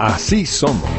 Así somos.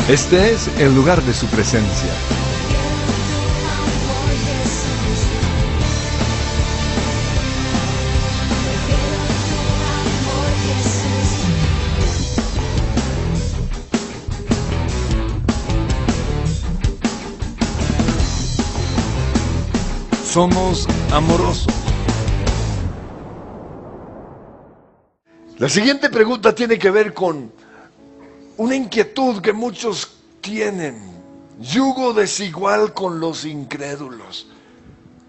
Este es el lugar de su presencia. Somos amorosos. La siguiente pregunta tiene que ver con una inquietud que muchos tienen: yugo desigual con los incrédulos.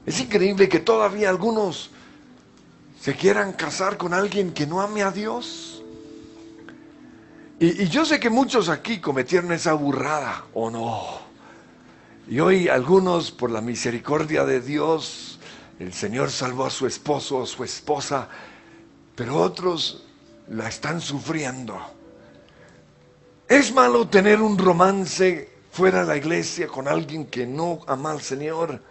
Es increíble que todavía algunos se quieran casar con alguien que no ame a Dios. Y yo sé que muchos aquí cometieron esa burrada, ¿o no? Y hoy algunos, por la misericordia de Dios, el Señor salvó a su esposo o su esposa, pero otros la están sufriendo. ¿Es malo tener un romance fuera de la iglesia con alguien que no ama al Señor?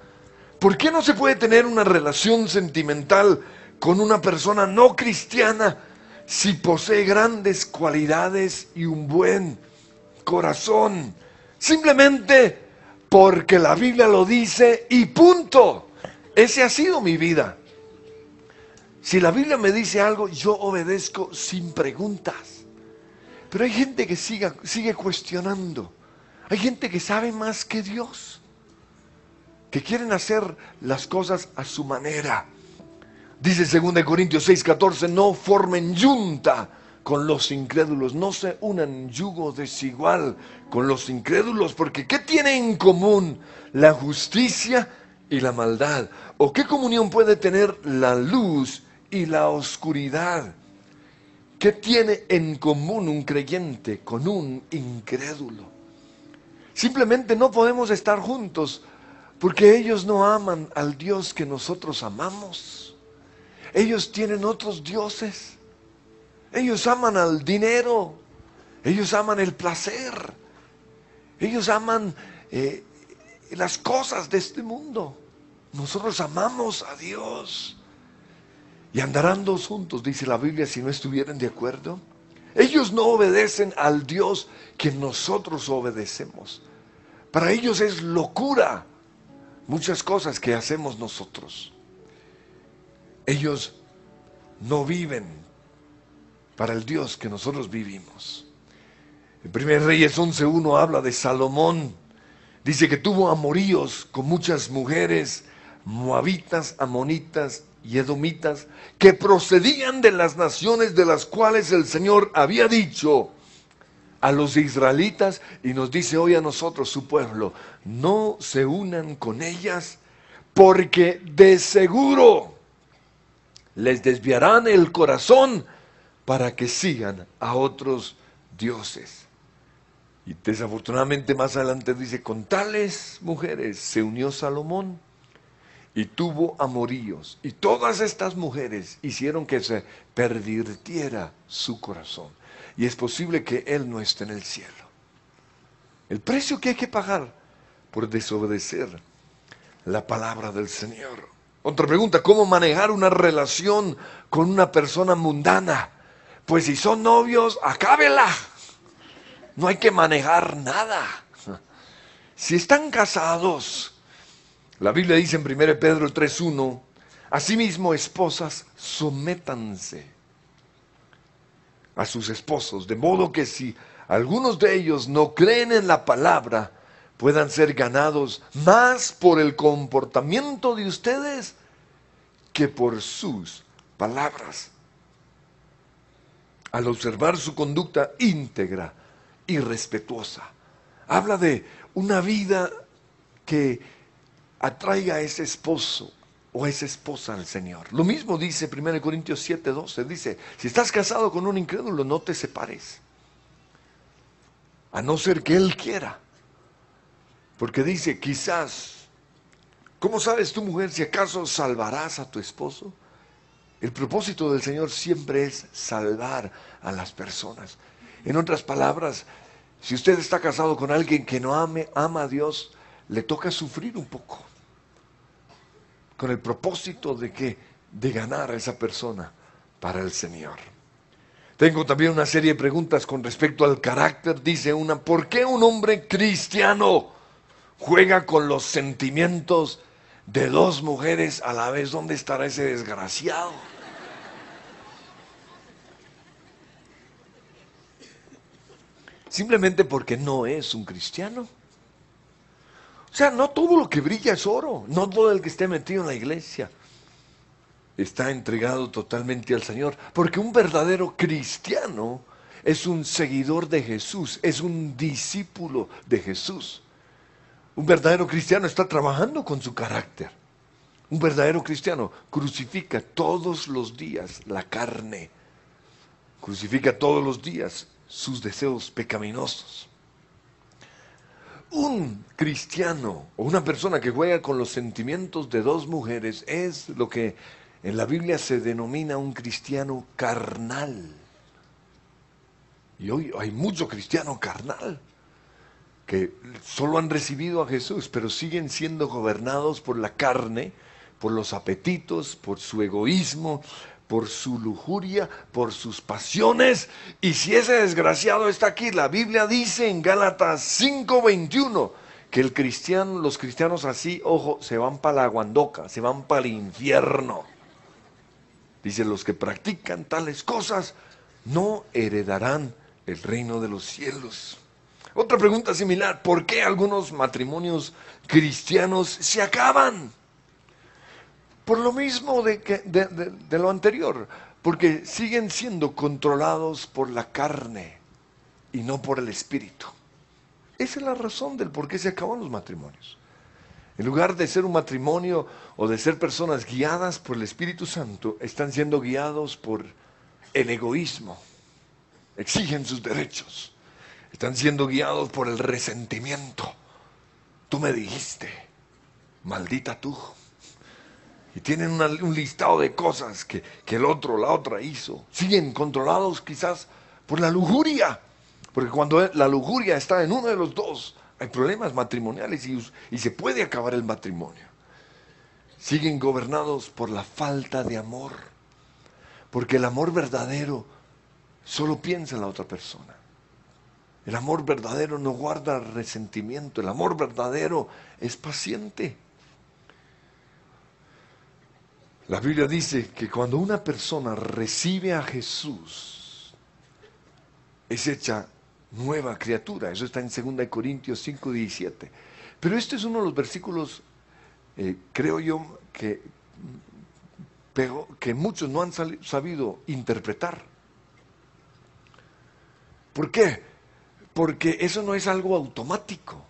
¿Por qué no se puede tener una relación sentimental con una persona no cristiana si posee grandes cualidades y un buen corazón? Simplemente porque la Biblia lo dice y punto. Esa ha sido mi vida. Si la Biblia me dice algo, yo obedezco sin preguntas. Pero hay gente que sigue cuestionando. Hay gente que sabe más que Dios, que quieren hacer las cosas a su manera. Dice 2 Corintios 6:14, no formen yunta con los incrédulos, no se unan yugo desigual con los incrédulos, porque ¿qué tiene en común la justicia y la maldad? ¿O qué comunión puede tener la luz y la oscuridad? ¿Qué tiene en común un creyente con un incrédulo? Simplemente no podemos estar juntos porque ellos no aman al Dios que nosotros amamos. Ellos tienen otros dioses. Ellos aman al dinero. Ellos aman el placer. Ellos aman las cosas de este mundo. Nosotros amamos a Dios. Y andarán dos juntos, dice la Biblia, si no estuvieran de acuerdo. Ellos no obedecen al Dios que nosotros obedecemos. Para ellos es locura muchas cosas que hacemos nosotros. Ellos no viven para el Dios que nosotros vivimos. En 1 Reyes 11:1 habla de Salomón. Dice que tuvo amoríos con muchas mujeres, moabitas, amonitas y edomitas, que procedían de las naciones de las cuales el Señor había dicho a los israelitas, y nos dice hoy a nosotros, su pueblo, no se unan con ellas, porque de seguro les desviarán el corazón para que sigan a otros dioses. Y desafortunadamente más adelante dice, con tales mujeres se unió Salomón y tuvo amoríos, y todas estas mujeres hicieron que se pervirtiera su corazón, y es posible que él no esté en el cielo. El precio que hay que pagar por desobedecer la palabra del Señor. Otra pregunta: ¿cómo manejar una relación con una persona mundana? Pues si son novios, acábela. No hay que manejar nada. Si están casados, la Biblia dice en 1 Pedro 3:1, asimismo, esposas, sométanse a sus esposos, de modo que si algunos de ellos no creen en la palabra, puedan ser ganados más por el comportamiento de ustedes que por sus palabras. al observar su conducta íntegra y respetuosa. Habla de una vida que atraiga a ese esposo o a esa esposa al Señor. Lo mismo dice 1 Corintios 7:12. Dice, si estás casado con un incrédulo, no te separes. A no ser que Él quiera. Porque dice, quizás, ¿cómo sabes tú, mujer, si acaso salvarás a tu esposo? El propósito del Señor siempre es salvar a las personas. En otras palabras, si usted está casado con alguien que no ama a Dios, le toca sufrir un poco. Con el propósito de ganar a esa persona para el Señor. Tengo también una serie de preguntas con respecto al carácter. Dice una, ¿por qué un hombre cristiano juega con los sentimientos de dos mujeres a la vez? ¿Dónde estará ese desgraciado? Simplemente porque no es un cristiano. O sea, no todo lo que brilla es oro, no todo el que esté metido en la iglesia está entregado totalmente al Señor, porque un verdadero cristiano es un seguidor de Jesús, es un discípulo de Jesús. Un verdadero cristiano está trabajando con su carácter. Un verdadero cristiano crucifica todos los días la carne, crucifica todos los días sus deseos pecaminosos. Un cristiano o una persona que juega con los sentimientos de dos mujeres es lo que en la Biblia se denomina un cristiano carnal. Y hoy hay mucho cristiano carnal que solo han recibido a Jesús, pero siguen siendo gobernados por la carne, por los apetitos, por su egoísmo, por su lujuria, por sus pasiones. Y si ese desgraciado está aquí, la Biblia dice en Gálatas 5:21 que los cristianos así, ojo, se van para la guandoca, se van para el infierno. Dice, los que practican tales cosas no heredarán el reino de los cielos. Otra pregunta similar, ¿por qué algunos matrimonios cristianos se acaban? Por lo mismo de lo anterior, porque siguen siendo controlados por la carne y no por el espíritu. Esa es la razón del por qué se acaban los matrimonios. En lugar de ser un matrimonio o de ser personas guiadas por el Espíritu Santo, están siendo guiados por el egoísmo. Exigen sus derechos. Están siendo guiados por el resentimiento. Tú me dijiste, maldita tú. Y tienen un listado de cosas que el otro, la otra hizo. Siguen controlados quizás por la lujuria. Porque cuando la lujuria está en uno de los dos, hay problemas matrimoniales y se puede acabar el matrimonio. Siguen gobernados por la falta de amor. Porque el amor verdadero solo piensa en la otra persona. El amor verdadero no guarda resentimiento. El amor verdadero es paciente. La Biblia dice que cuando una persona recibe a Jesús, es hecha nueva criatura. Eso está en 2 Corintios 5:17. Pero este es uno de los versículos, creo yo, que muchos no han sabido interpretar. ¿Por qué? Porque eso no es algo automático.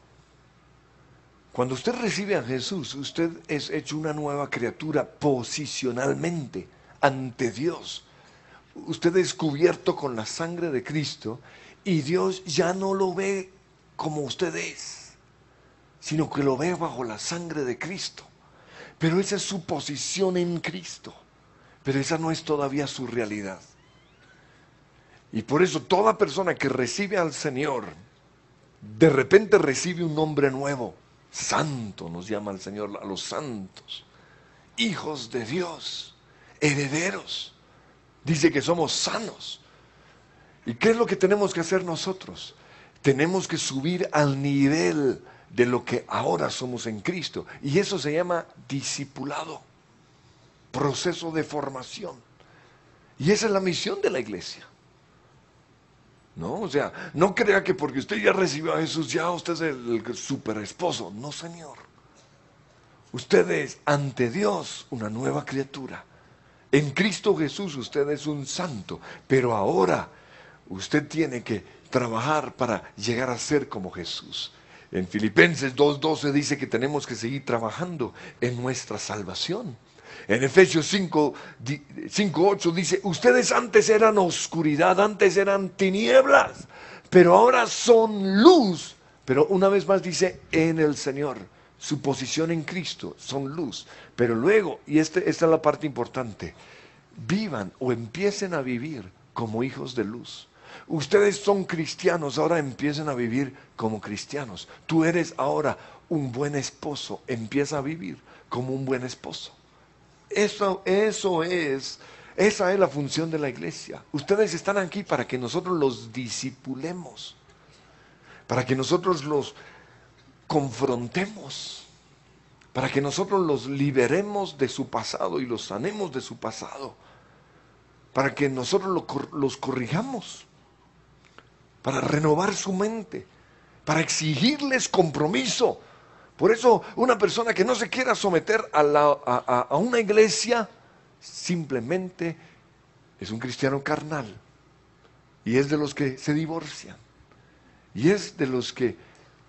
Cuando usted recibe a Jesús, usted es hecho una nueva criatura posicionalmente ante Dios. Usted es cubierto con la sangre de Cristo y Dios ya no lo ve como usted es, sino que lo ve bajo la sangre de Cristo. Pero esa es su posición en Cristo, pero esa no es todavía su realidad. Y por eso toda persona que recibe al Señor, de repente recibe un nombre nuevo. Santo nos llama el Señor a los santos, hijos de Dios, herederos. Dice que somos sanos. ¿Y qué es lo que tenemos que hacer nosotros? Tenemos que subir al nivel de lo que ahora somos en Cristo. Y eso se llama discipulado, proceso de formación. Y esa es la misión de la iglesia. ¿No? O sea, no crea que porque usted ya recibió a Jesús, ya usted es el super esposo. No, Señor. Usted es ante Dios una nueva criatura. En Cristo Jesús usted es un santo, pero ahora usted tiene que trabajar para llegar a ser como Jesús. En Filipenses 2:12 dice que tenemos que seguir trabajando en nuestra salvación. En Efesios 5:8 dice, ustedes antes eran oscuridad, antes eran tinieblas, pero ahora son luz. Pero una vez más dice, en el Señor, su posición en Cristo, son luz. Pero luego, y esta es la parte importante, vivan o empiecen a vivir como hijos de luz. Ustedes son cristianos, ahora empiecen a vivir como cristianos. Tú eres ahora un buen esposo, empieza a vivir como un buen esposo. Esa es la función de la iglesia. Ustedes están aquí para que nosotros los discipulemos, para que nosotros los confrontemos, para que nosotros los liberemos de su pasado y los sanemos de su pasado, para que nosotros los corrijamos, para renovar su mente, para exigirles compromiso. Por eso una persona que no se quiera someter a una iglesia, simplemente es un cristiano carnal. Y es de los que se divorcian. Y es de los que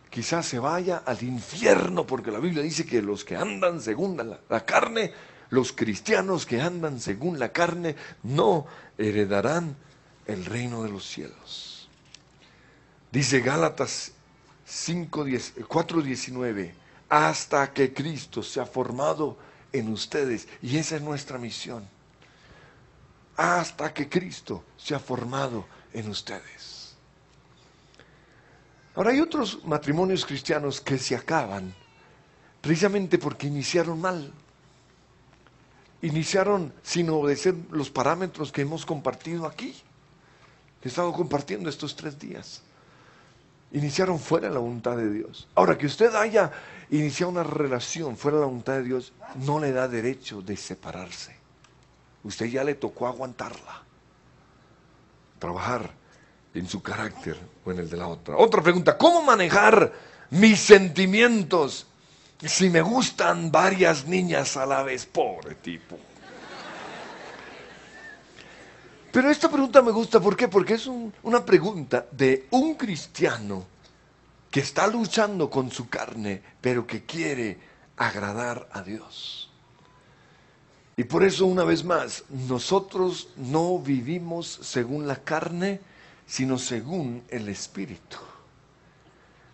quizás se vaya al infierno, porque la Biblia dice que los que andan según la carne, los cristianos que andan según la carne, no heredarán el reino de los cielos. Dice Gálatas 4:19, hasta que Cristo sea formado en ustedes. Y esa es nuestra misión. Hasta que Cristo sea formado en ustedes. Ahora hay otros matrimonios cristianos que se acaban precisamente porque iniciaron mal. Iniciaron sin obedecer los parámetros que hemos compartido aquí. He estado compartiendo estos 3 días. Iniciaron fuera de la voluntad de Dios. Ahora, que usted haya iniciado una relación fuera de la voluntad de Dios, no le da derecho de separarse. Usted ya le tocó aguantarla. Trabajar en su carácter o en el de la otra. Otra pregunta, ¿cómo manejar mis sentimientos si me gustan varias niñas a la vez? Pobre tipo. Pero esta pregunta me gusta, ¿por qué? Porque es una pregunta de un cristiano que está luchando con su carne, pero que quiere agradar a Dios. Y por eso, una vez más, nosotros no vivimos según la carne, sino según el Espíritu.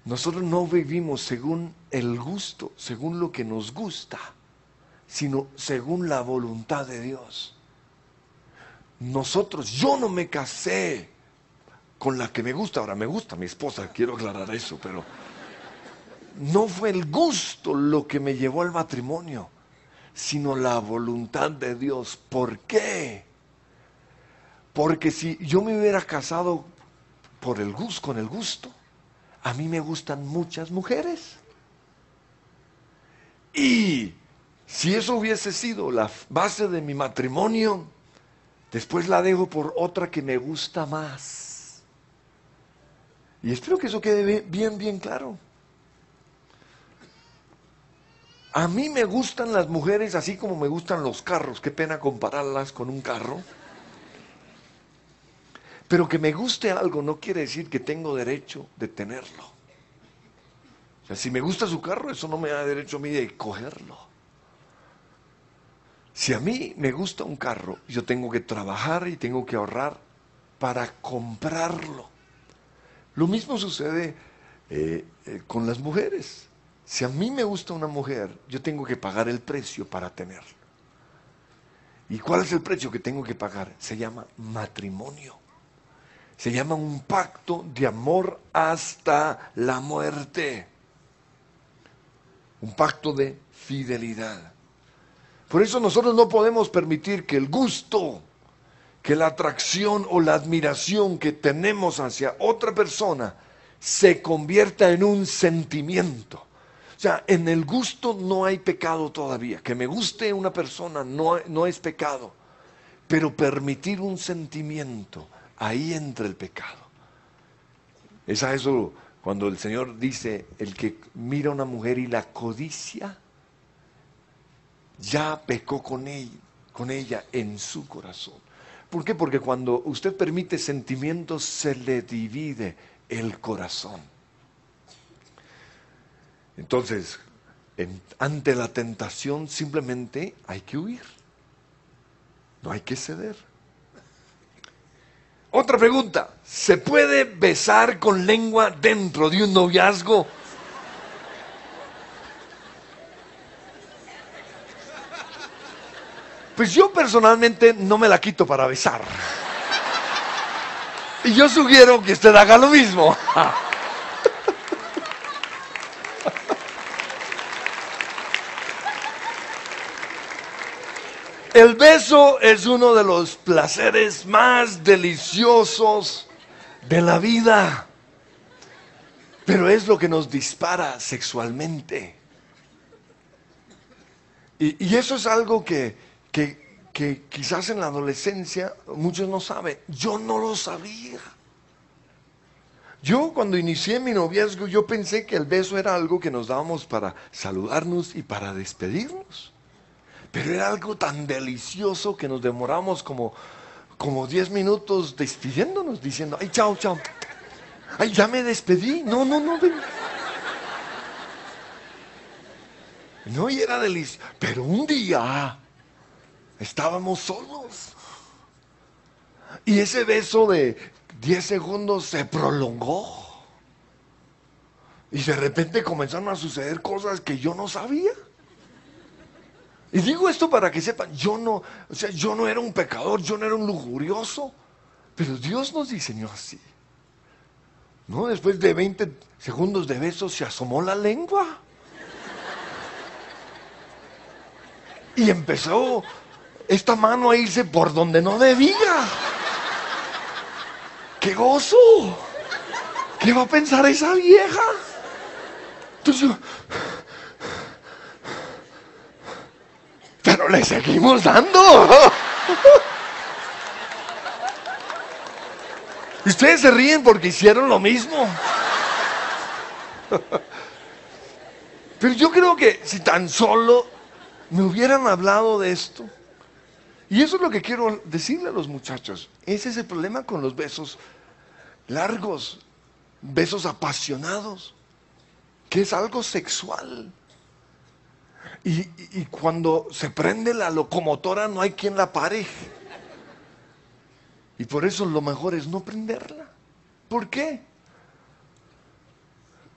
Nosotros no vivimos según el gusto, según lo que nos gusta, sino según la voluntad de Dios. Yo no me casé con la que me gusta, ahora me gusta mi esposa, quiero aclarar eso, pero no fue el gusto lo que me llevó al matrimonio, sino la voluntad de Dios. ¿Por qué? Porque si yo me hubiera casado con el gusto, a mí me gustan muchas mujeres. Y si eso hubiese sido la base de mi matrimonio, después la dejo por otra que me gusta más. Y espero que eso quede bien claro. A mí me gustan las mujeres así como me gustan los carros. Qué pena compararlas con un carro. Pero que me guste algo no quiere decir que tengo derecho de tenerlo. O sea, si me gusta su carro, eso no me da derecho a mí de cogerlo. Si a mí me gusta un carro, yo tengo que trabajar y tengo que ahorrar para comprarlo. Lo mismo sucede con las mujeres. Si a mí me gusta una mujer, yo tengo que pagar el precio para tenerla. ¿Y cuál es el precio que tengo que pagar? Se llama matrimonio. Se llama un pacto de amor hasta la muerte. Un pacto de fidelidad. Por eso nosotros no podemos permitir que el gusto, que la atracción o la admiración que tenemos hacia otra persona se convierta en un sentimiento. O sea, en el gusto no hay pecado todavía. Que me guste una persona no es pecado. Pero permitir un sentimiento, ahí entra el pecado. Es a eso cuando el Señor dice, el que mira a una mujer y la codicia, ya pecó con con ella en su corazón. ¿Por qué? Porque cuando usted permite sentimientos, se le divide el corazón. Entonces, ante la tentación simplemente hay que huir. No hay que ceder. Otra pregunta, ¿se puede besar con lengua dentro de un noviazgo? Pues yo personalmente no me la quito para besar. Y yo sugiero que usted haga lo mismo. El beso es uno de los placeres más deliciosos de la vida, pero es lo que nos dispara sexualmente. Y eso es algo que quizás en la adolescencia muchos no saben. Yo no lo sabía. Yo cuando inicié mi noviazgo, yo pensé que el beso era algo que nos dábamos para saludarnos y para despedirnos. Pero era algo tan delicioso que nos demoramos como 10 minutos despidiéndonos, diciendo, ay, chao, chao. Ay, ya me despedí. No, ven. No, y era delicioso. Pero un día estábamos solos. Y ese beso de 10 segundos se prolongó. Y de repente comenzaron a suceder cosas que yo no sabía. Y digo esto para que sepan, yo no era un pecador, yo no era un lujurioso, pero Dios nos diseñó así. ¿No? Después de 20 segundos de beso se asomó la lengua. Y empezó esta mano a irse por donde no debía. ¡Qué gozo! ¿Qué va a pensar esa vieja? Entonces, pero le seguimos dando. Ustedes se ríen porque hicieron lo mismo. Pero yo creo que si tan solo me hubieran hablado de esto, y eso es lo que quiero decirle a los muchachos, ese es el problema con los besos largos, besos apasionados, que es algo sexual. Y cuando se prende la locomotora no hay quien la pare. Y por eso lo mejor es no prenderla. ¿Por qué?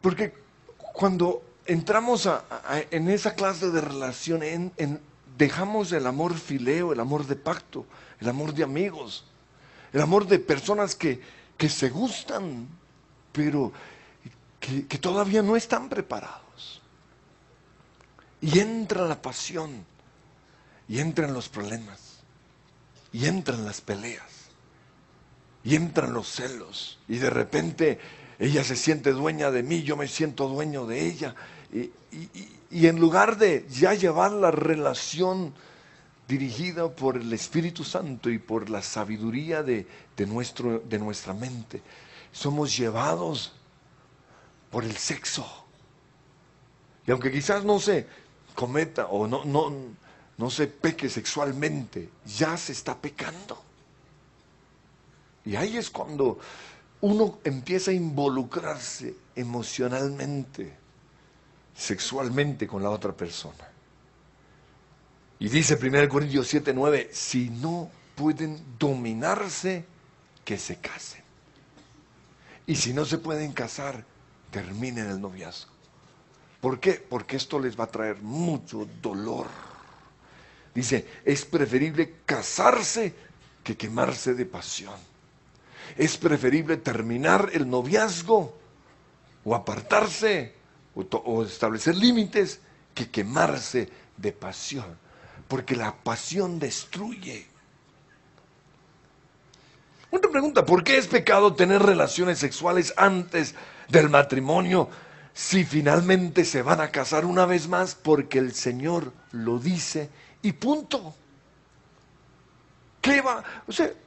Porque cuando entramos en esa clase de relación, dejamos el amor fileo, el amor de pacto, el amor de amigos, el amor de personas que se gustan, pero que todavía no están preparados. Y entra la pasión, y entran los problemas, y entran las peleas, y entran los celos, y de repente ella se siente dueña de mí, yo me siento dueño de ella, y en lugar de ya llevar la relación dirigida por el Espíritu Santo y por la sabiduría de nuestra mente, somos llevados por el sexo. Y aunque quizás no se cometa o no se peque sexualmente, ya se está pecando. Y ahí es cuando uno empieza a involucrarse emocionalmente, sexualmente con la otra persona. Y dice 1 Corintios 7:9, si no pueden dominarse, que se casen. Y si no se pueden casar, terminen el noviazgo. ¿Por qué? Porque esto les va a traer mucho dolor. Dice, es preferible casarse que quemarse de pasión. Es preferible terminar el noviazgo o apartarse o establecer límites que quemarse de pasión. Porque la pasión destruye. Otra pregunta, ¿por qué es pecado tener relaciones sexuales antes del matrimonio si finalmente se van a casar una vez más? Porque el Señor lo dice y punto.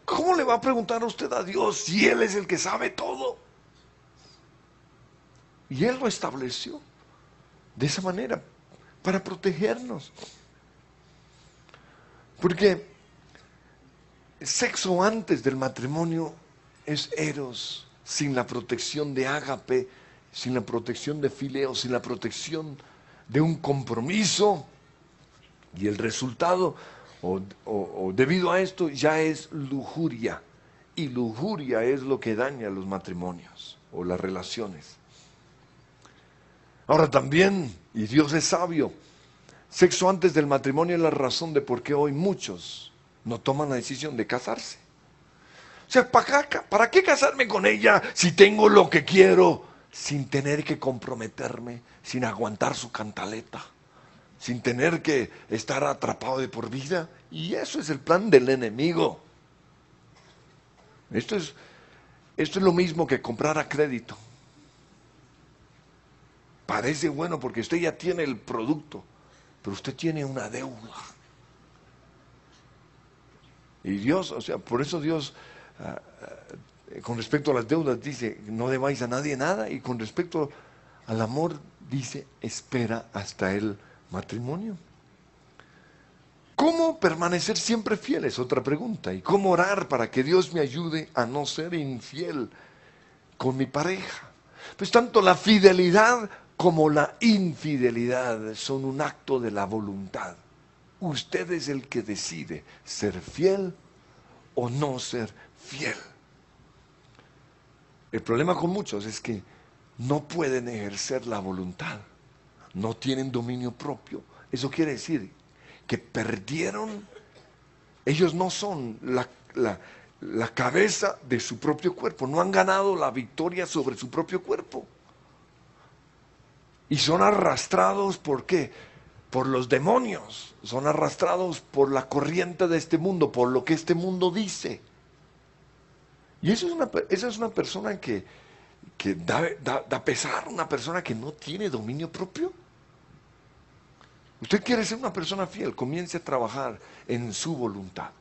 ¿Cómo le va a preguntar a usted a Dios si Él es el que sabe todo? Y Él lo estableció de esa manera, para protegernos. Porque sexo antes del matrimonio es eros, sin la protección de ágape, sin la protección de fileo, sin la protección de un compromiso. Y el resultado, o debido a esto, ya es lujuria. Y lujuria es lo que daña los matrimonios o las relaciones. Ahora también, y Dios es sabio, sexo antes del matrimonio es la razón de por qué hoy muchos no toman la decisión de casarse. O sea, ¿para qué casarme con ella si tengo lo que quiero sin tener que comprometerme, sin aguantar su cantaleta, sin tener que estar atrapado de por vida? Y eso es el plan del enemigo. Esto es lo mismo que comprar a crédito. Parece bueno porque usted ya tiene el producto, pero usted tiene una deuda. Y Dios, o sea, por eso Dios, con respecto a las deudas, dice, no debáis a nadie nada. Y con respecto al amor, dice, espera hasta el matrimonio. ¿Cómo permanecer siempre fiel? Es otra pregunta. ¿Y cómo orar para que Dios me ayude a no ser infiel con mi pareja? Pues tanto la fidelidad como la infidelidad son un acto de la voluntad. Usted es el que decide ser fiel o no ser fiel. El problema con muchos es que no pueden ejercer la voluntad, no tienen dominio propio. Eso quiere decir que perdieron, ellos no son la cabeza de su propio cuerpo, no han ganado la victoria sobre su propio cuerpo. Y son arrastrados, ¿por qué? Por los demonios, son arrastrados por la corriente de este mundo, por lo que este mundo dice. Y esa es una persona que da pesar, una persona que no tiene dominio propio. Usted quiere ser una persona fiel, comience a trabajar en su voluntad.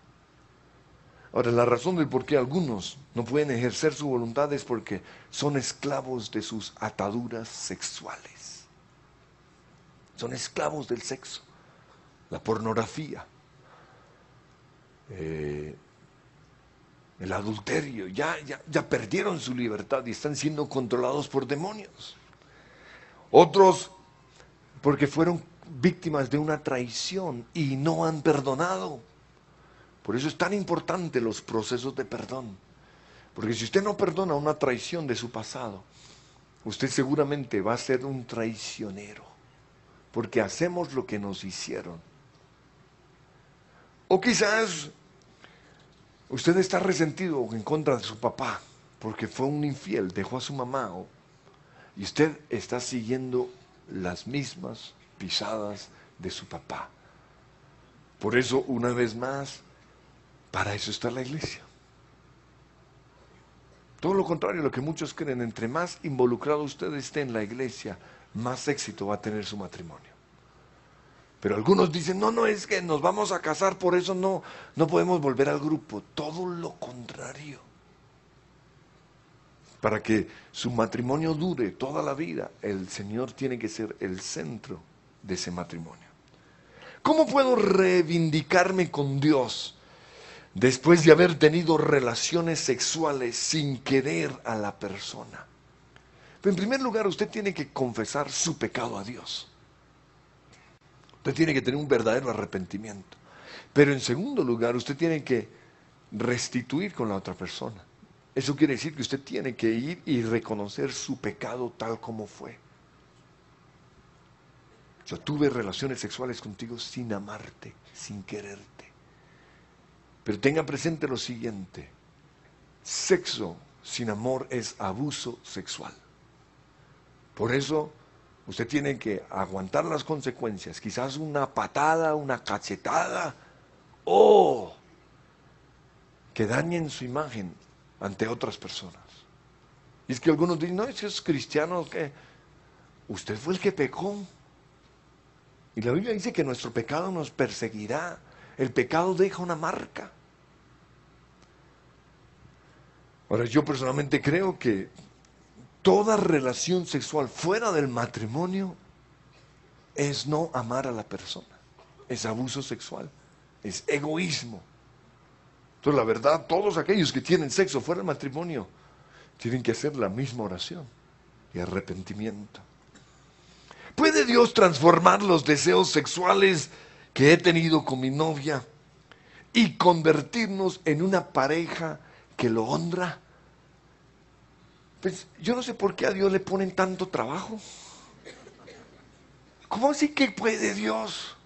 Ahora, la razón del por qué algunos no pueden ejercer su voluntad es porque son esclavos de sus ataduras sexuales. Son esclavos del sexo, la pornografía, el adulterio, ya perdieron su libertad y están siendo controlados por demonios. Otros porque fueron víctimas de una traición y no han perdonado. Por eso es tan importante los procesos de perdón. Porque si usted no perdona una traición de su pasado, usted seguramente va a ser un traicionero. Porque hacemos lo que nos hicieron. O quizás usted está resentido en contra de su papá porque fue un infiel, dejó a su mamá, y usted está siguiendo las mismas pisadas de su papá. Por eso, una vez más, para eso está la iglesia. Todo lo contrario a lo que muchos creen, entre más involucrado usted esté en la iglesia, más éxito va a tener su matrimonio. Pero algunos dicen, no, es que nos vamos a casar, por eso no podemos volver al grupo. Todo lo contrario. Para que su matrimonio dure toda la vida, el Señor tiene que ser el centro de ese matrimonio. ¿Cómo puedo reivindicarme con Dios después de haber tenido relaciones sexuales sin querer a la persona? En primer lugar, usted tiene que confesar su pecado a Dios. Usted tiene que tener un verdadero arrepentimiento. Pero en segundo lugar, usted tiene que restituir con la otra persona. Eso quiere decir que usted tiene que ir y reconocer su pecado tal como fue. Yo tuve relaciones sexuales contigo sin amarte, sin quererte. Pero tenga presente lo siguiente: sexo sin amor es abuso sexual. Por eso usted tiene que aguantar las consecuencias, quizás una patada, una cachetada, o que dañen su imagen ante otras personas. Y es que algunos dicen, no, es cristiano, que usted fue el que pecó. Y la Biblia dice que nuestro pecado nos perseguirá. El pecado deja una marca. Ahora, yo personalmente creo que toda relación sexual fuera del matrimonio es no amar a la persona, es abuso sexual. es egoísmo. Entonces, la verdad, todos aquellos que tienen sexo fuera del matrimonio tienen que hacer la misma oración y arrepentimiento. ¿Puede Dios transformar los deseos sexuales que he tenido con mi novia y convertirnos en una pareja que lo honra? Pues yo no sé por qué a Dios le ponen tanto trabajo. ¿Cómo así que puede Dios?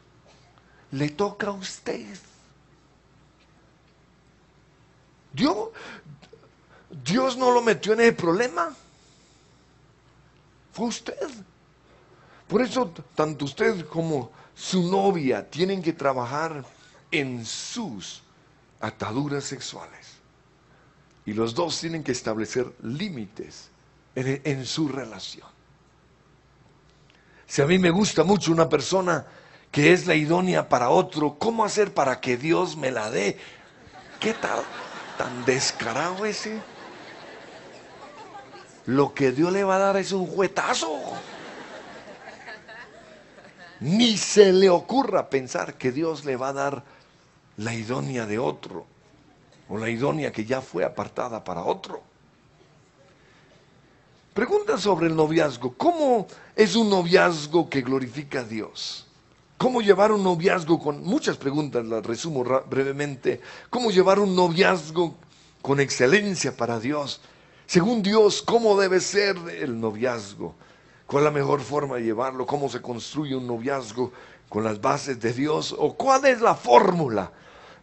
Le toca a usted. Dios no lo metió en ese problema. Fue usted. Por eso, tanto usted como su novia tienen que trabajar en sus ataduras sexuales. Y los dos tienen que establecer límites en su relación. Si a mí me gusta mucho una persona que es la idónea para otro, ¿cómo hacer para que Dios me la dé? ¿Qué tal? Tan descarado ese. Lo que Dios le va a dar es un juetazo. Ni se le ocurra pensar que Dios le va a dar la idónea de otro, o la idónea que ya fue apartada para otro. Pregunta sobre el noviazgo. ¿Cómo es un noviazgo que glorifica a Dios? ¿Cómo llevar un noviazgo con... Muchas preguntas, las resumo brevemente. ¿Cómo llevar un noviazgo con excelencia para Dios? Según Dios, ¿cómo debe ser el noviazgo? ¿Cuál es la mejor forma de llevarlo? ¿Cómo se construye un noviazgo con las bases de Dios? ¿O cuál es la fórmula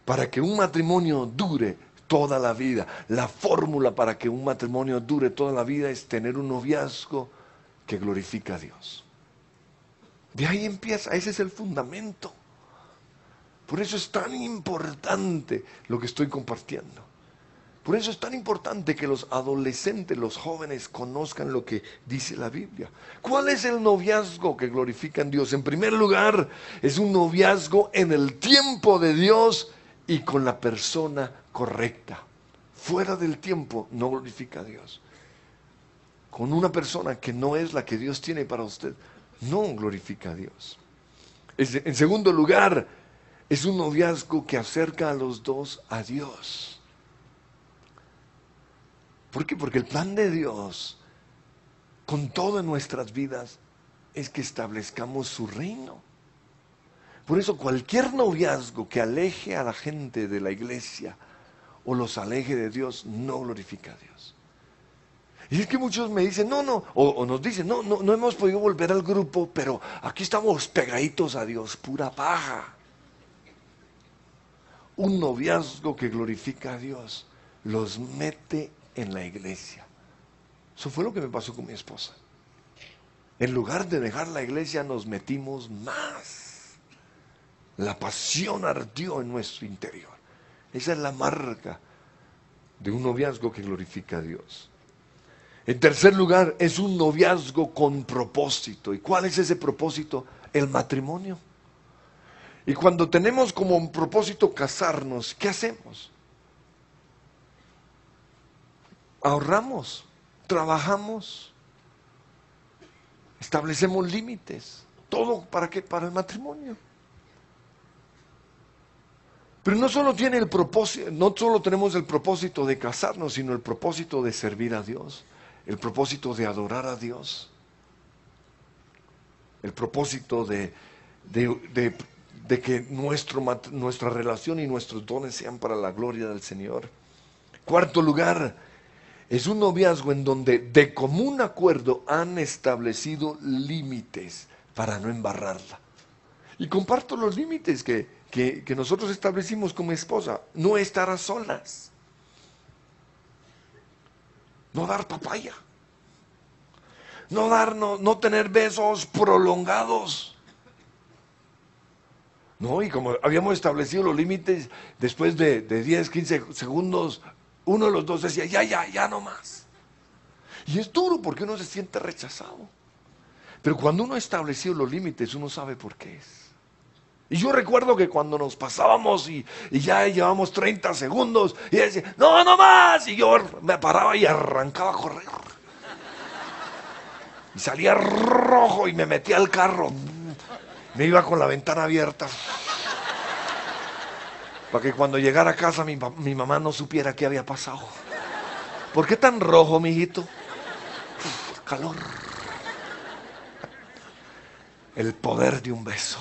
para que un matrimonio dure toda la vida? La fórmula para que un matrimonio dure toda la vida es tener un noviazgo que glorifica a Dios. De ahí empieza, ese es el fundamento. Por eso es tan importante lo que estoy compartiendo. Por eso es tan importante que los adolescentes, los jóvenes, conozcan lo que dice la Biblia. ¿Cuál es el noviazgo que glorifica a Dios? En primer lugar, es un noviazgo en el tiempo de Dios y con la persona correcta. Fuera del tiempo no glorifica a Dios. Con una persona que no es la que Dios tiene para usted, no glorifica a Dios. En segundo lugar, es un noviazgo que acerca a los dos a Dios. ¿Por qué? Porque el plan de Dios con todas nuestras vidas es que establezcamos su reino. Por eso cualquier noviazgo que aleje a la gente de la iglesia o los aleje de Dios no glorifica a Dios. Y es que muchos me dicen, o nos dicen, no hemos podido volver al grupo, pero aquí estamos pegaditos a Dios, pura paja. Un noviazgo que glorifica a Dios los mete en la iglesia. Eso fue lo que me pasó con mi esposa. En lugar de dejar la iglesia nos metimos más. La pasión ardió en nuestro interior. Esa es la marca de un noviazgo que glorifica a Dios. En tercer lugar, es un noviazgo con propósito. ¿Y cuál es ese propósito? El matrimonio. Y cuando tenemos como un propósito casarnos, ¿qué hacemos? Ahorramos, trabajamos, establecemos límites. ¿Todo para qué? Para el matrimonio. Pero no solo tiene el propósito, no solo tenemos el propósito de casarnos, sino el propósito de servir a Dios, el propósito de adorar a Dios, el propósito de que nuestra relación y nuestros dones sean para la gloria del Señor. Cuarto lugar, es un noviazgo en donde de común acuerdo han establecido límites para no embarrarla. Y comparto los límites que nosotros establecimos con mi esposa. No estar a solas. No dar papaya. No tener besos prolongados. No, y como habíamos establecido los límites, después de 10, 15 segundos, uno de los dos decía, ya no más. Y es duro porque uno se siente rechazado. Pero cuando uno ha establecido los límites, uno sabe por qué es. Y yo recuerdo que cuando nos pasábamos y ya llevamos 30 segundos, y ella decía, no más. Y yo me paraba y arrancaba a correr. Y salía rojo y me metía al carro. Me iba con la ventana abierta. para que cuando llegara a casa mi mamá no supiera qué había pasado. ¿Por qué tan rojo, mijito? Calor. El poder de un beso.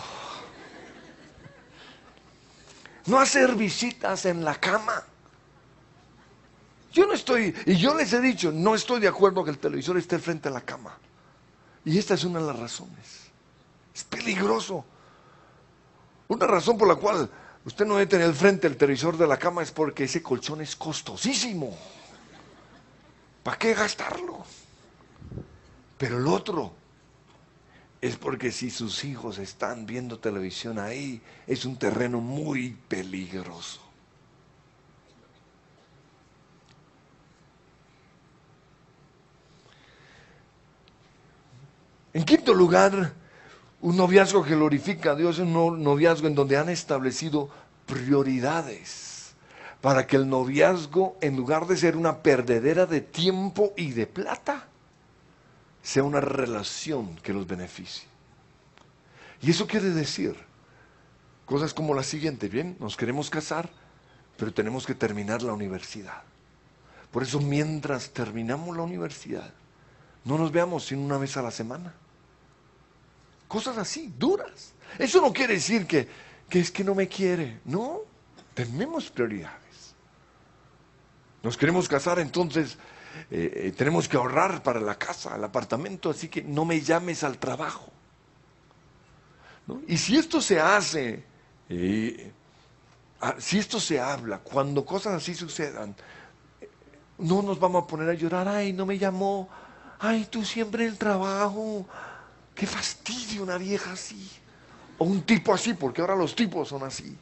No hacer visitas en la cama. Yo no estoy, y yo les he dicho, no estoy de acuerdo que el televisor esté frente a la cama. Y esta es una de las razones. Es peligroso. Una razón por la cual usted no debe tener frente al televisor de la cama es porque ese colchón es costosísimo. ¿Para qué gastarlo? Pero el otro es porque si sus hijos están viendo televisión ahí, es un terreno muy peligroso. En quinto lugar, un noviazgo que glorifica a Dios es un noviazgo en donde han establecido prioridades para que el noviazgo, en lugar de ser una perdedera de tiempo y de plata, sea una relación que los beneficie. Y eso quiere decir cosas como la siguiente: bien, nos queremos casar, pero tenemos que terminar la universidad. Por eso, mientras terminamos la universidad, no nos veamos sino una vez a la semana. Cosas así, duras. Eso no quiere decir que es que no me quiere. No, tenemos prioridades. Nos queremos casar, entonces tenemos que ahorrar para la casa, el apartamento, así que no me llames al trabajo, ¿no? Y si esto se hace, si esto se habla, cuando cosas así sucedan, no nos vamos a poner a llorar. Ay, no me llamó. Ay, tú siempre en el trabajo. Qué fastidio una vieja así. O un tipo así, porque ahora los tipos son así.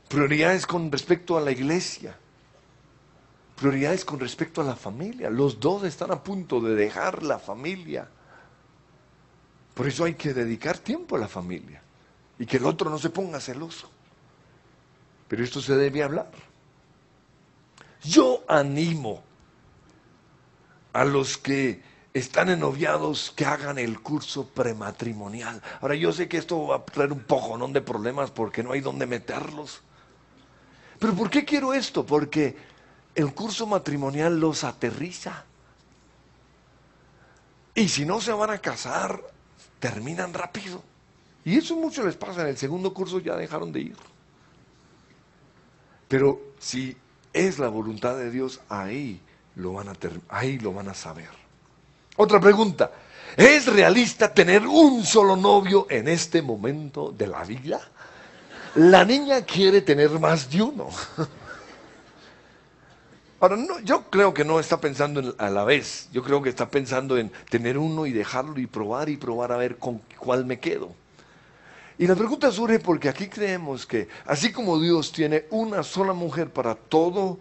Prioridades con respecto a la iglesia. Prioridades con respecto a la familia. Los dos están a punto de dejar la familia. Por eso hay que dedicar tiempo a la familia. Y que el otro no se ponga celoso. Pero esto se debe hablar. Yo animo a los que están ennoviados que hagan el curso prematrimonial. Ahora, yo sé que esto va a traer un poconón de problemas porque no hay dónde meterlos. Pero ¿por qué quiero esto? Porque el curso matrimonial los aterriza. Y si no se van a casar, terminan rápido. Y eso mucho les pasa. En el segundo curso ya dejaron de ir. Pero si es la voluntad de Dios, ahí lo van a saber. Otra pregunta: ¿es realista tener un solo novio en este momento de la vida? La niña quiere tener más de uno. Ahora, no, yo creo que no está pensando a la vez. Yo creo que está pensando en tener uno y dejarlo y probar a ver con cuál me quedo. Y la pregunta surge porque aquí creemos que así como Dios tiene una sola mujer para toda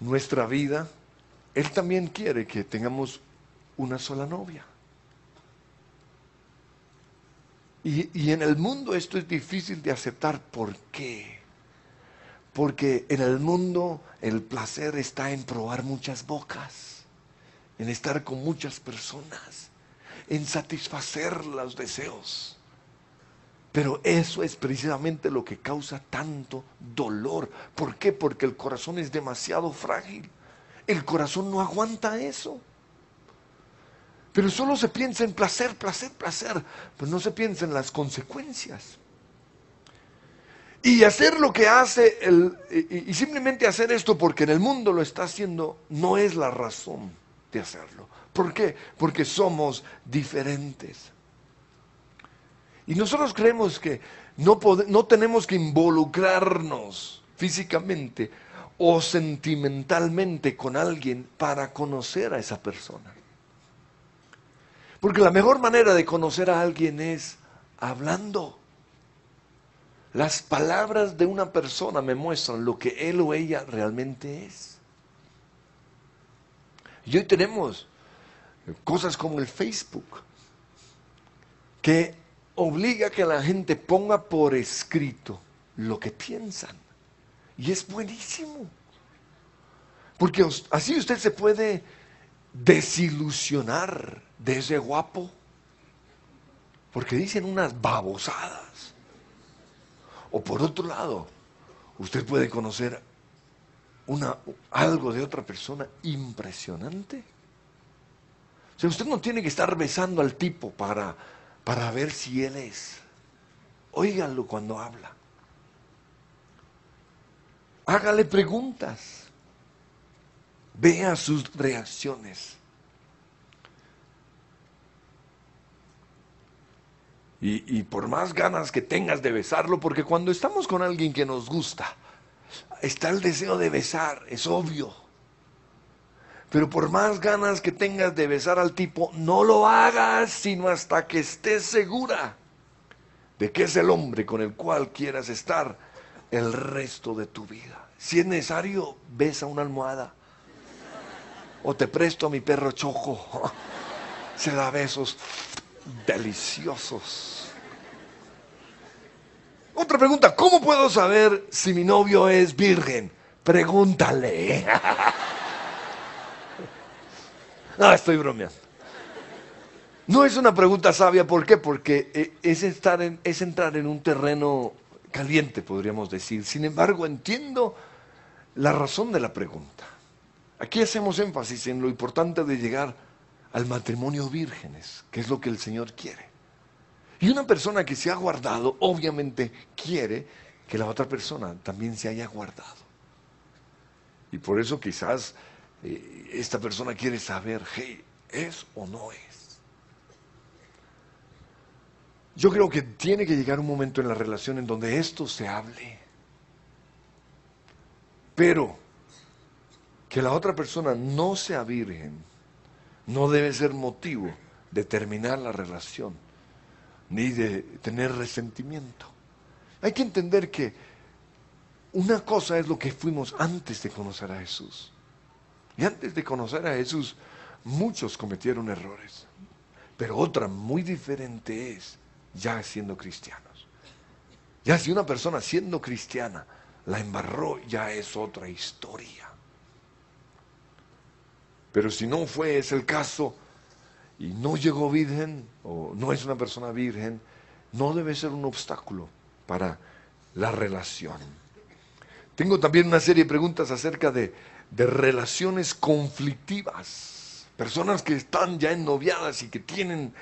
nuestra vida, Él también quiere que tengamos una sola novia. Y en el mundo esto es difícil de aceptar. ¿Por qué? Porque en el mundo el placer está en probar muchas bocas, en estar con muchas personas, en satisfacer los deseos. Pero eso es precisamente lo que causa tanto dolor. ¿Por qué? Porque el corazón es demasiado frágil. El corazón no aguanta eso. Pero solo se piensa en placer, placer, placer. Pero no se piensa en las consecuencias. Y hacer lo que hace, y simplemente hacer esto porque en el mundo lo está haciendo, no es la razón de hacerlo. ¿Por qué? Porque somos diferentes. Y nosotros creemos que no tenemos que involucrarnos físicamente o sentimentalmente con alguien para conocer a esa persona. Porque la mejor manera de conocer a alguien es hablando. Las palabras de una persona me muestran lo que él o ella realmente es. Y hoy tenemos cosas como el Facebook, que obliga a que la gente ponga por escrito lo que piensan. Y es buenísimo. Porque así usted se puede desilusionar de ese guapo, porque dicen unas babosadas. O por otro lado, usted puede conocer algo de otra persona impresionante. O sea, usted no tiene que estar besando al tipo para ver si él es. Óigalo cuando habla. Hágale preguntas. Vea sus reacciones. Y por más ganas que tengas de besarlo, porque cuando estamos con alguien que nos gusta, está el deseo de besar, es obvio. Pero por más ganas que tengas de besar al tipo, no lo hagas sino hasta que estés segura de que es el hombre con el cual quieras estar el resto de tu vida. Si es necesario, besa una almohada. O te presto a mi perro Choco. Se da besos deliciosos. Otra pregunta, ¿cómo puedo saber si mi novio es virgen? Pregúntale. No, estoy bromeando. No es una pregunta sabia, ¿por qué? Porque es entrar en un terreno caliente, podríamos decir. Sin embargo, entiendo la razón de la pregunta. Aquí hacemos énfasis en lo importante de llegar al matrimonio vírgenes, que es lo que el Señor quiere. Y una persona que se ha guardado, obviamente quiere que la otra persona también se haya guardado. Y por eso quizás esta persona quiere saber, hey, ¿es o no es? Yo creo que tiene que llegar un momento en la relación en donde esto se hable. Pero que la otra persona no sea virgen no debe ser motivo de terminar la relación, ni de tener resentimiento. Hay que entender que una cosa es lo que fuimos antes de conocer a Jesús. Y antes de conocer a Jesús, muchos cometieron errores. Pero otra muy diferente es ya siendo cristianos. Ya si una persona siendo cristiana la embarró, ya es otra historia. Pero si no fue ese el caso y no llegó virgen o no es una persona virgen, no debe ser un obstáculo para la relación. Tengo también una serie de preguntas acerca de relaciones conflictivas. Personas que están ya ennoviadas y que tienen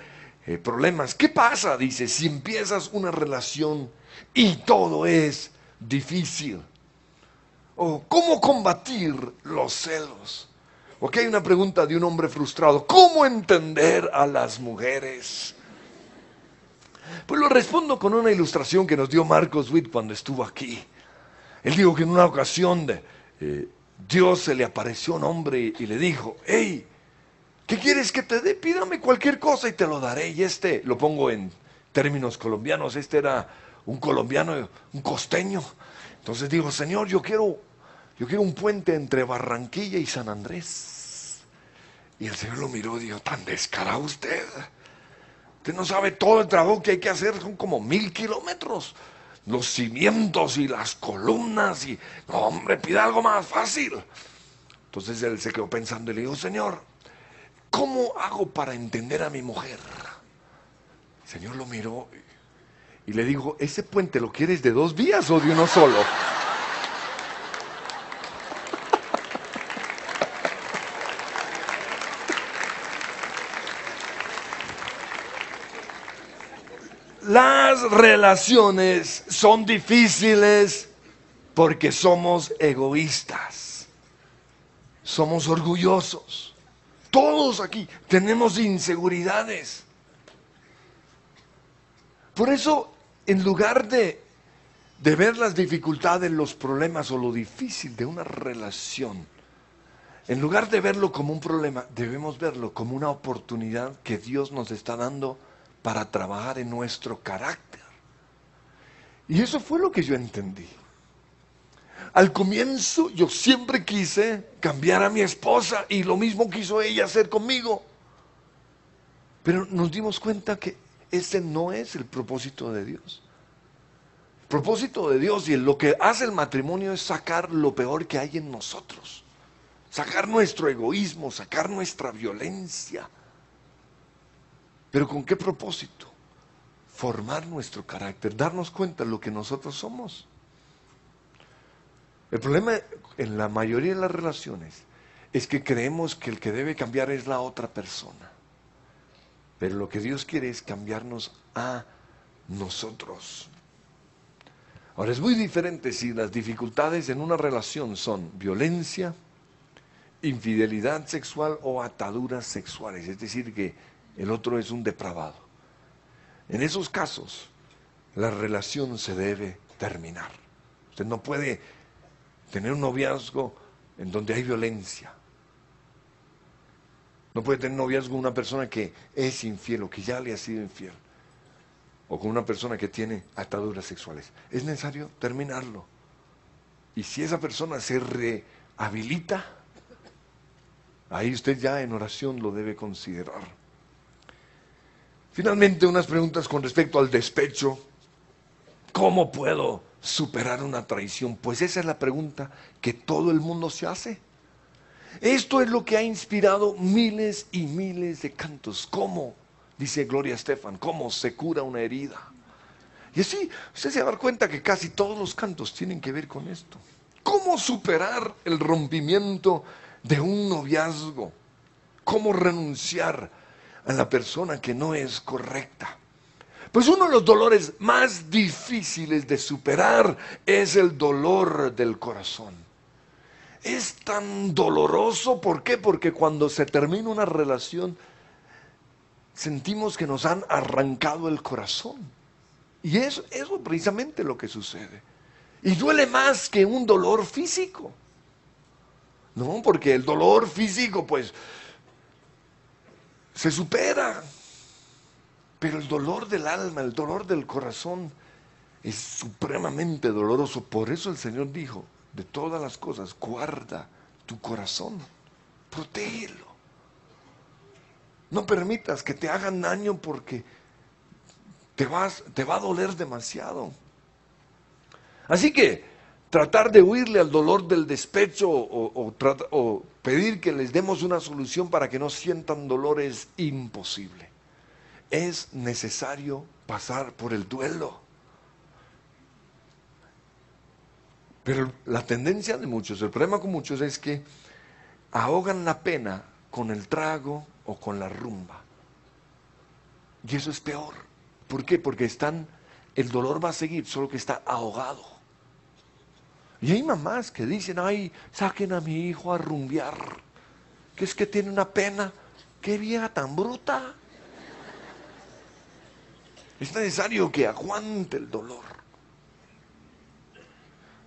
problemas. ¿Qué pasa? Dice, si empiezas una relación y todo es difícil. O ¿cómo combatir los celos? Ok, una pregunta de un hombre frustrado. ¿Cómo entender a las mujeres? Pues lo respondo con una ilustración que nos dio Marcos Witt cuando estuvo aquí. Él dijo que en una ocasión Dios se le apareció a un hombre y le dijo, hey, ¿qué quieres que te dé? Pídame cualquier cosa y te lo daré. Y lo pongo en términos colombianos, era un colombiano, un costeño. Entonces dijo, Señor, yo quiero un puente entre Barranquilla y San Andrés. Y el Señor lo miró y dijo, tan descarado usted. Usted no sabe todo el trabajo que hay que hacer, son como 1000 kilómetros. Los cimientos y las columnas y, no hombre, pida algo más fácil. Entonces él se quedó pensando y le dijo, Señor, ¿cómo hago para entender a mi mujer? El Señor lo miró y le dijo, ¿ese puente lo quieres de 2 vías o de uno solo? Las relaciones son difíciles porque somos egoístas, somos orgullosos. Todos aquí tenemos inseguridades. Por eso, en lugar de ver las dificultades, los problemas o lo difícil de una relación, en lugar de verlo como un problema, debemos verlo como una oportunidad que Dios nos está dando para trabajar en nuestro carácter. Y eso fue lo que yo entendí. Al comienzo yo siempre quise cambiar a mi esposa y lo mismo quiso ella hacer conmigo. Pero nos dimos cuenta que ese no es el propósito de Dios. El propósito de Dios y lo que hace el matrimonio es sacar lo peor que hay en nosotros. Sacar nuestro egoísmo, sacar nuestra violencia. ¿Pero con qué propósito? formar nuestro carácter, darnos cuenta de lo que nosotros somos. El problema en la mayoría de las relaciones es que creemos que el que debe cambiar es la otra persona. Pero lo que Dios quiere es cambiarnos a nosotros. Ahora, es muy diferente si las dificultades en una relación son violencia, infidelidad sexual o ataduras sexuales, es decir, que el otro es un depravado. En esos casos, la relación se debe terminar. Usted no puede tener un noviazgo en donde hay violencia. No puede tener noviazgo con una persona que es infiel o que ya le ha sido infiel. O con una persona que tiene ataduras sexuales. Es necesario terminarlo. Y si esa persona se rehabilita, ahí usted ya en oración lo debe considerar. Finalmente, unas preguntas con respecto al despecho. ¿Cómo puedo superar una traición? Pues esa es la pregunta que todo el mundo se hace. Esto es lo que ha inspirado miles y miles de cantos. ¿Cómo? Dice Gloria Estefan, ¿cómo se cura una herida? Y así, usted se va a dar cuenta que casi todos los cantos tienen que ver con esto. ¿Cómo superar el rompimiento de un noviazgo? ¿Cómo renunciar a la persona que no es correcta? Pues uno de los dolores más difíciles de superar es el dolor del corazón. Es tan doloroso, ¿por qué? Porque cuando se termina una relación, sentimos que nos han arrancado el corazón. Y eso es precisamente lo que sucede. Y duele más que un dolor físico. No, porque el dolor físico, pues, se supera. Pero el dolor del alma, el dolor del corazón, es supremamente doloroso. Por eso el Señor dijo, de todas las cosas, guarda tu corazón, protégelo. No permitas que te hagan daño porque te va a doler demasiado. Así que tratar de huirle al dolor del despecho o pedir que les demos una solución para que no sientan dolor es imposible. Es necesario pasar por el duelo. Pero la tendencia de muchos, el problema con muchos es que ahogan la pena con el trago o con la rumba. Y eso es peor. ¿Por qué? Porque el dolor va a seguir, solo que está ahogado. Y hay mamás que dicen, ay, saquen a mi hijo a rumbear, que es que tiene una pena, qué vieja tan bruta. Es necesario que aguante el dolor.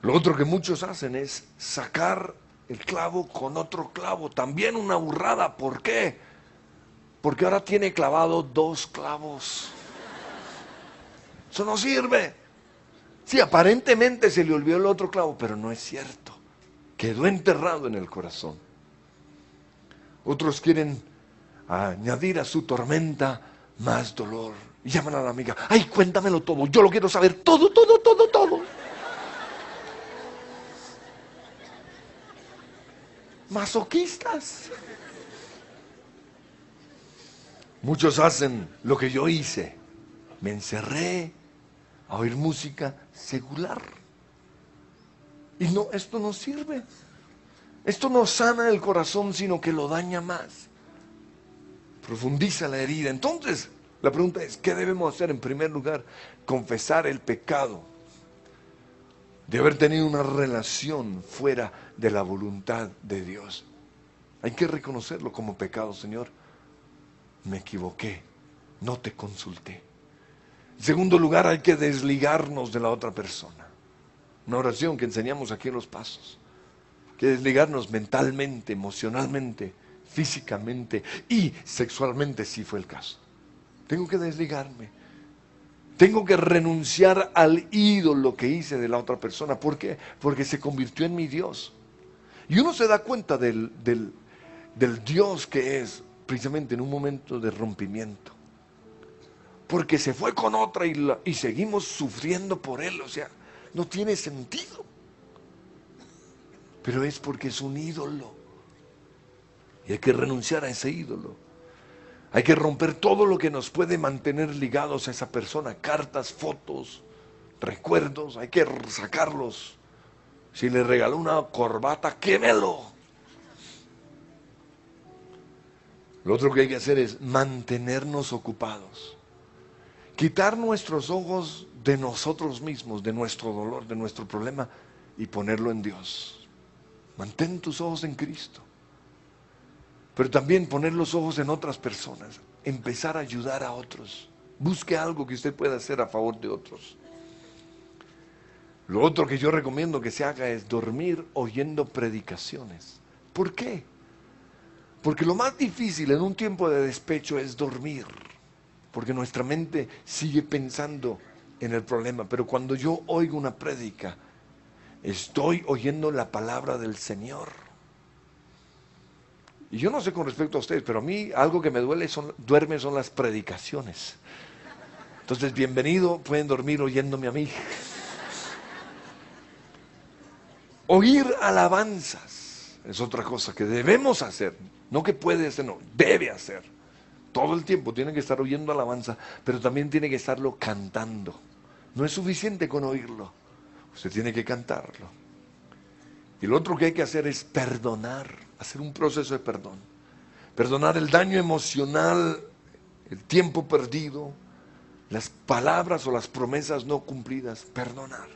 Lo otro que muchos hacen es sacar el clavo con otro clavo, también una burrada. ¿Por qué? Porque ahora tiene clavado 2 clavos. Eso no sirve. Sí, aparentemente se le olvidó el otro clavo, pero no es cierto. Quedó enterrado en el corazón. Otros quieren añadir a su tormenta más dolor. Y llaman a la amiga, ay, cuéntamelo todo, yo lo quiero saber todo, todo, todo, todo. Masoquistas. Muchos hacen lo que yo hice. Me encerré a oír música secular. Y no, esto no sirve. Esto no sana el corazón, sino que lo daña más. Profundiza la herida. Entonces, la pregunta es, ¿qué debemos hacer? En primer lugar, confesar el pecado de haber tenido una relación fuera de la voluntad de Dios. Hay que reconocerlo como pecado. Señor, me equivoqué, no te consulté. En segundo lugar, hay que desligarnos de la otra persona. Una oración que enseñamos aquí en los pasos. Hay que desligarnos mentalmente, emocionalmente, físicamente y sexualmente, si fue el caso. Tengo que desligarme. Tengo que renunciar al ídolo que hice de la otra persona. ¿Por qué? Porque se convirtió en mi Dios. Y uno se da cuenta del Dios que es precisamente en un momento de rompimiento. Porque se fue con otra y seguimos sufriendo por él. O sea, no tiene sentido. Pero es porque es un ídolo. Y hay que renunciar a ese ídolo. Hay que romper todo lo que nos puede mantener ligados a esa persona. Cartas, fotos, recuerdos, hay que sacarlos. Si le regaló una corbata, quémelo. Lo otro que hay que hacer es mantenernos ocupados. Quitar nuestros ojos de nosotros mismos, de nuestro dolor, de nuestro problema, y ponerlo en Dios. Mantén tus ojos en Cristo. Pero también poner los ojos en otras personas. Empezar a ayudar a otros. Busque algo que usted pueda hacer a favor de otros. Lo otro que yo recomiendo que se haga es dormir oyendo predicaciones. ¿Por qué? Porque lo más difícil en un tiempo de despecho es dormir. Porque nuestra mente sigue pensando en el problema. Pero cuando yo oigo una prédica, estoy oyendo la palabra del Señor. Y yo no sé con respecto a ustedes, pero a mí algo que me duerme son las predicaciones. Entonces, bienvenido, pueden dormir oyéndome a mí. Oír alabanzas es otra cosa que debemos hacer. No que puede hacer, no, debe hacer. Todo el tiempo tiene que estar oyendo alabanza, pero también tiene que estarlo cantando. No es suficiente con oírlo, usted tiene que cantarlo. Y lo otro que hay que hacer es perdonar, hacer un proceso de perdón. Perdonar el daño emocional, el tiempo perdido, las palabras o las promesas no cumplidas, perdonar.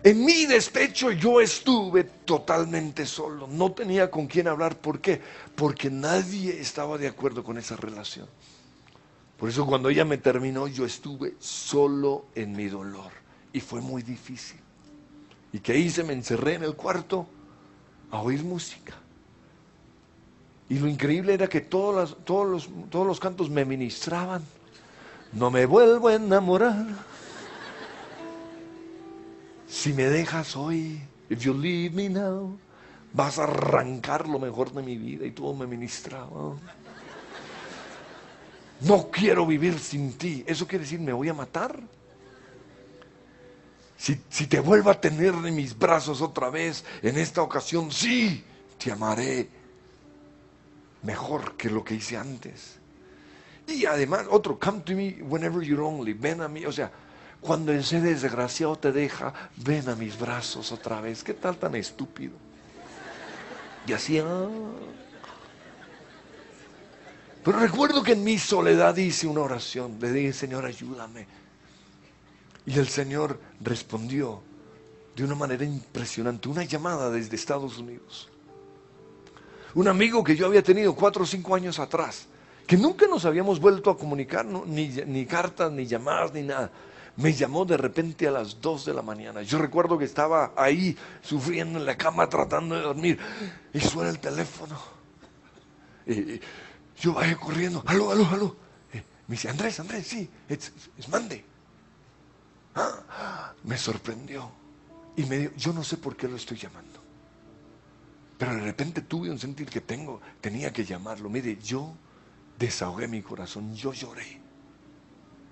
En mi despecho yo estuve totalmente solo, no tenía con quién hablar. ¿Por qué? Porque nadie estaba de acuerdo con esa relación. Por eso cuando ella me terminó, yo estuve solo en mi dolor y fue muy difícil. ¿Y qué hice? Me encerré en el cuarto a oír música. Y lo increíble era que todos los cantos me ministraban. No me vuelvo a enamorar. Si me dejas hoy, if you leave me now, vas a arrancar lo mejor de mi vida. Y todo me ministraba. No quiero vivir sin ti. Eso quiere decir, me voy a matar. Si te vuelvo a tener en mis brazos otra vez, en esta ocasión, sí, te amaré mejor que lo que hice antes. Y además, otro, come to me whenever you're lonely, ven a mí, o sea, cuando ese desgraciado te deja, ven a mis brazos otra vez. ¿Qué tal tan estúpido? Y así, Pero recuerdo que en mi soledad hice una oración, le dije, Señor, ayúdame. Y el Señor respondió de una manera impresionante, una llamada desde Estados Unidos. Un amigo que yo había tenido 4 o 5 años atrás, que nunca nos habíamos vuelto a comunicar, ¿no? ni cartas, ni llamadas, ni nada. Me llamó de repente a las 2 de la mañana. Yo recuerdo que estaba ahí sufriendo en la cama tratando de dormir. Y suena el teléfono. Yo bajé corriendo. Aló, aló, aló. Me dice, Andrés, sí, es Monday. Me sorprendió. Y me dijo, yo no sé por qué lo estoy llamando. Pero de repente tuve un sentir que tenía que llamarlo. Mire, yo desahogué mi corazón, yo lloré.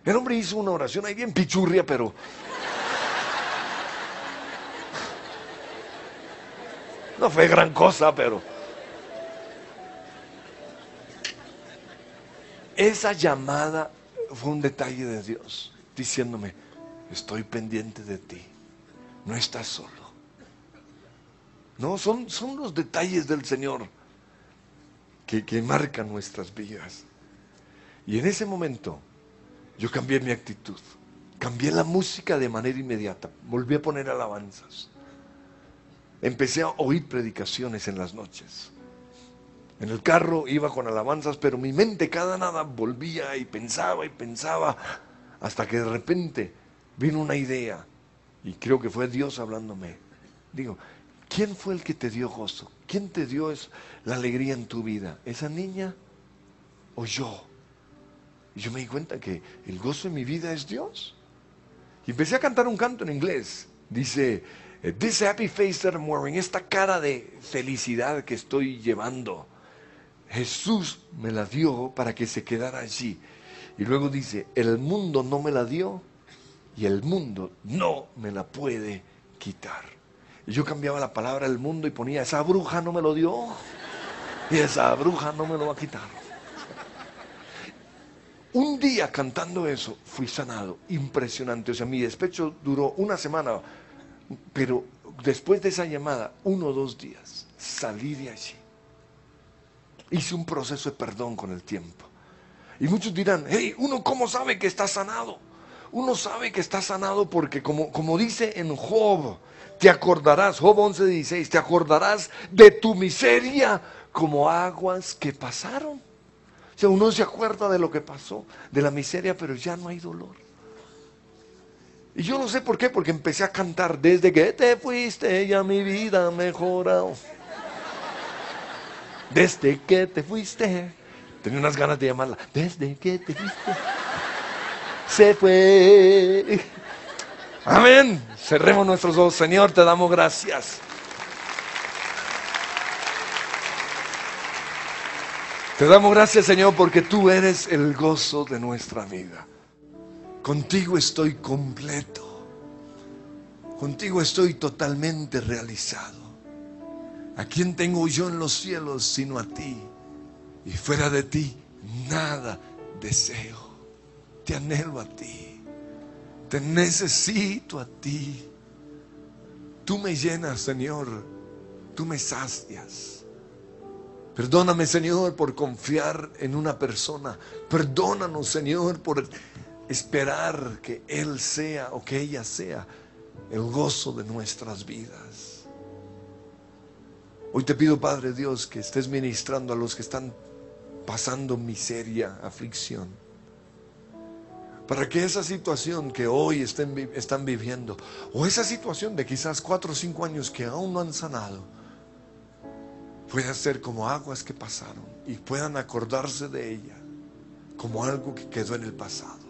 El hombre hizo una oración ahí bien pichurria, pero no fue gran cosa, pero esa llamada fue un detalle de Dios, diciéndome, estoy pendiente de ti, no estás solo. No, son los detalles del Señor que marcan nuestras vidas. Y en ese momento yo cambié mi actitud, cambié la música de manera inmediata, volví a poner alabanzas, empecé a oír predicaciones en las noches. En el carro iba con alabanzas, pero mi mente cada nada volvía y pensaba, hasta que de repente vino una idea, y creo que fue Dios hablándome. Digo, ¿quién fue el que te dio gozo? ¿Quién te dio la alegría en tu vida? ¿Esa niña o yo? Y yo me di cuenta que el gozo en mi vida es Dios. Y empecé a cantar un canto en inglés. Dice, this happy face that I'm wearing, esta cara de felicidad que estoy llevando, Jesús me la dio para que se quedara allí. Y luego dice, el mundo no me la dio y el mundo no me la puede quitar. Y yo cambiaba la palabra el mundo y ponía, esa bruja no me lo dio y esa bruja no me lo va a quitar. Un día cantando eso, fui sanado. Impresionante. O sea, mi despecho duró una semana, pero después de esa llamada, 1 o 2 días, salí de allí. Hice un proceso de perdón con el tiempo. Y muchos dirán, hey, ¿uno cómo sabe que está sanado? Uno sabe que está sanado porque como dice en Job, te acordarás, Job 11:16, te acordarás de tu miseria como aguas que pasaron. O sea, uno se acuerda de lo que pasó, de la miseria, pero ya no hay dolor. Y yo no sé por qué, porque empecé a cantar, desde que te fuiste ya mi vida ha mejorado. Desde que te fuiste, tenía unas ganas de llamarla, desde que te fuiste, se fue. Amén. Cerremos nuestros ojos. Señor, te damos gracias. Te damos gracias, Señor, porque tú eres el gozo de nuestra vida. Contigo estoy completo. Contigo estoy totalmente realizado. ¿A quién tengo yo en los cielos sino a ti? Y fuera de ti, nada deseo. Te anhelo a ti. Te necesito a ti. Tú me llenas, Señor. Tú me sacias. Perdóname, Señor, por confiar en una persona. Perdónanos, Señor, por esperar que Él sea o que ella sea el gozo de nuestras vidas. Hoy te pido, Padre Dios, que estés ministrando a los que están pasando miseria, aflicción, para que esa situación que hoy están viviendo, o esa situación de quizás 4 o 5 años que aún no han sanado, pueda ser como aguas que pasaron y puedan acordarse de ella como algo que quedó en el pasado.